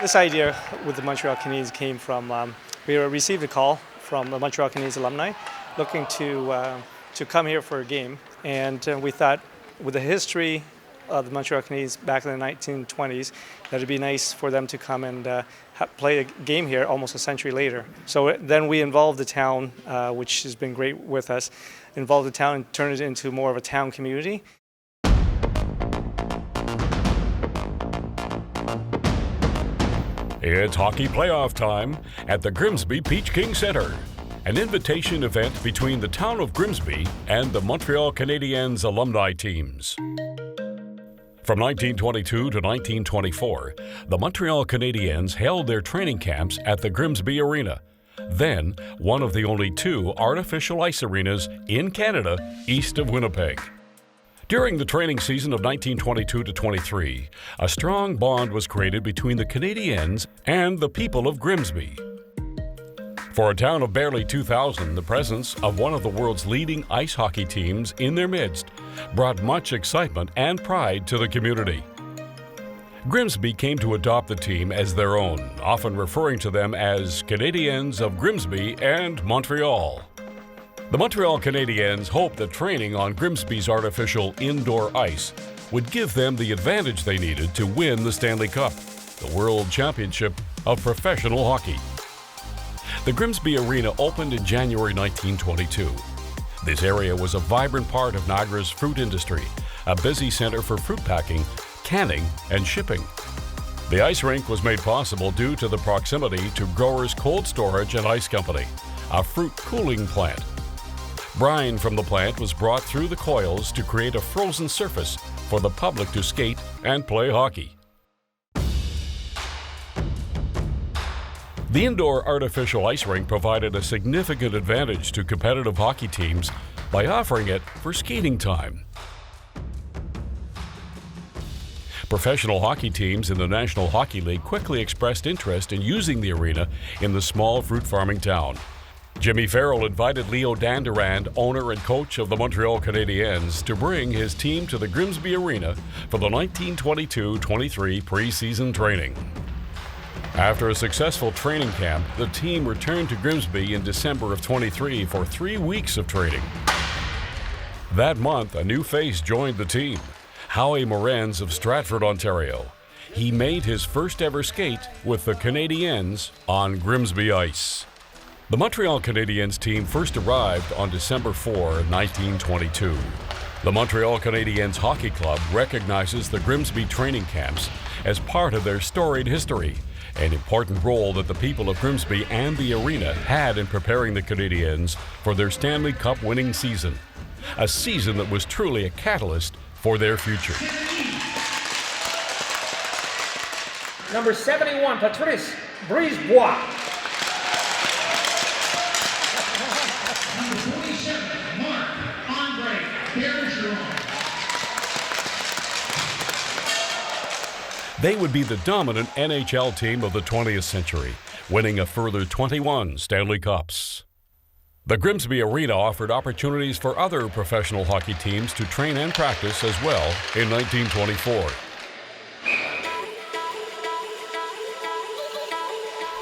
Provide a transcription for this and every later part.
This idea with the Montreal Canadiens came from, we received a call from the Montreal Canadiens alumni looking to come here for a game. And we thought with the history of the Montreal Canadiens back in the 1920s, that it'd be nice for them to come and play a game here almost a century later. So then we involved the town, which has been great with us, involved the town and turned it into more of a town community. It's hockey playoff time at the Grimsby Peach King Centre, an invitation event between the town of Grimsby and the Montreal Canadiens alumni teams. From 1922 to 1924, the Montreal Canadiens held their training camps at the Grimsby Arena, then one of the only two artificial ice arenas in Canada east of Winnipeg. During the training season of 1922 to 23, a strong bond was created between the Canadiens and the people of Grimsby. For a town of barely 2,000, the presence of one of the world's leading ice hockey teams in their midst brought much excitement and pride to the community. Grimsby came to adopt the team as their own, often referring to them as Canadiens of Grimsby and Montreal. The Montreal Canadiens hoped that training on Grimsby's artificial indoor ice would give them the advantage they needed to win the Stanley Cup, the World Championship of professional hockey. The Grimsby Arena opened in January 1922. This area was a vibrant part of Niagara's fruit industry, a busy center for fruit packing, canning, and shipping. The ice rink was made possible due to the proximity to Growers Cold Storage and Ice Company, a fruit cooling plant. Brine from the plant was brought through the coils to create a frozen surface for the public to skate and play hockey. The indoor artificial ice rink provided a significant advantage to competitive hockey teams by offering it for skating time. Professional hockey teams in the National Hockey League quickly expressed interest in using the arena in the small fruit farming town. Jimmy Farrell invited Leo Dandurand, owner and coach of the Montreal Canadiens, to bring his team to the Grimsby Arena for the 1922-23 preseason training. After a successful training camp, the team returned to Grimsby in December of 23 for 3 weeks of training. That month, a new face joined the team, Howie Morenz of Stratford, Ontario. He made his first ever skate with the Canadiens on Grimsby ice. The Montreal Canadiens team first arrived on December 4, 1922. The Montreal Canadiens Hockey Club recognizes the Grimsby training camps as part of their storied history, an important role that the people of Grimsby and the arena had in preparing the Canadiens for their Stanley Cup winning season, a season that was truly a catalyst for their future. Number 71, Patrice Brisebois. They would be the dominant NHL team of the 20th century, winning a further 21 Stanley Cups. The Grimsby Arena offered opportunities for other professional hockey teams to train and practice as well in 1924.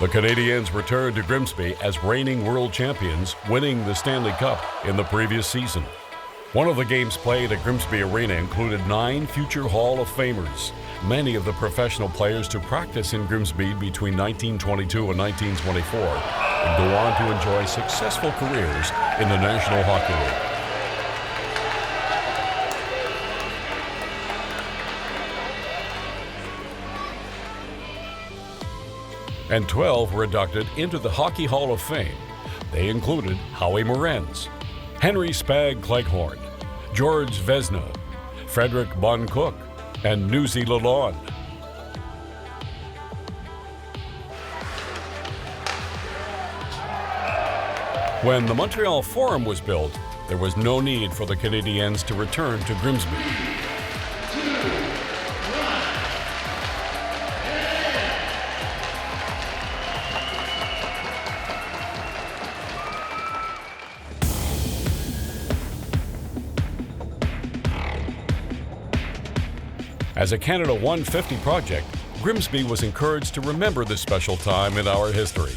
The Canadiens returned to Grimsby as reigning world champions, winning the Stanley Cup in the previous season. One of the games played at Grimsby Arena included 9 future Hall of Famers, many of the professional players to practice in Grimsby between 1922 and 1924 and go on to enjoy successful careers in the National Hockey League. And 12 were inducted into the Hockey Hall of Fame. They included Howie Morenz, Henry Spag Cleghorn, George Vesna, Frederick Bon Cook, and Newsy Lalonde. When the Montreal Forum was built, there was no need for the Canadiens to return to Grimsby. As a Canada 150 project, Grimsby was encouraged to remember this special time in our history.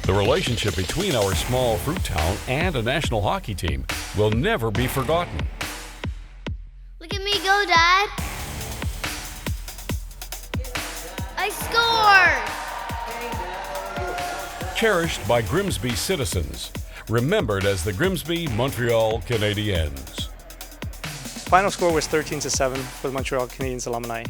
The relationship between our small fruit town and a national hockey team will never be forgotten. Look at me go, Dad. I scored! Cherished by Grimsby citizens, remembered as the Grimsby Montreal Canadiens. Final score was 13-7 for the Montreal Canadiens alumni.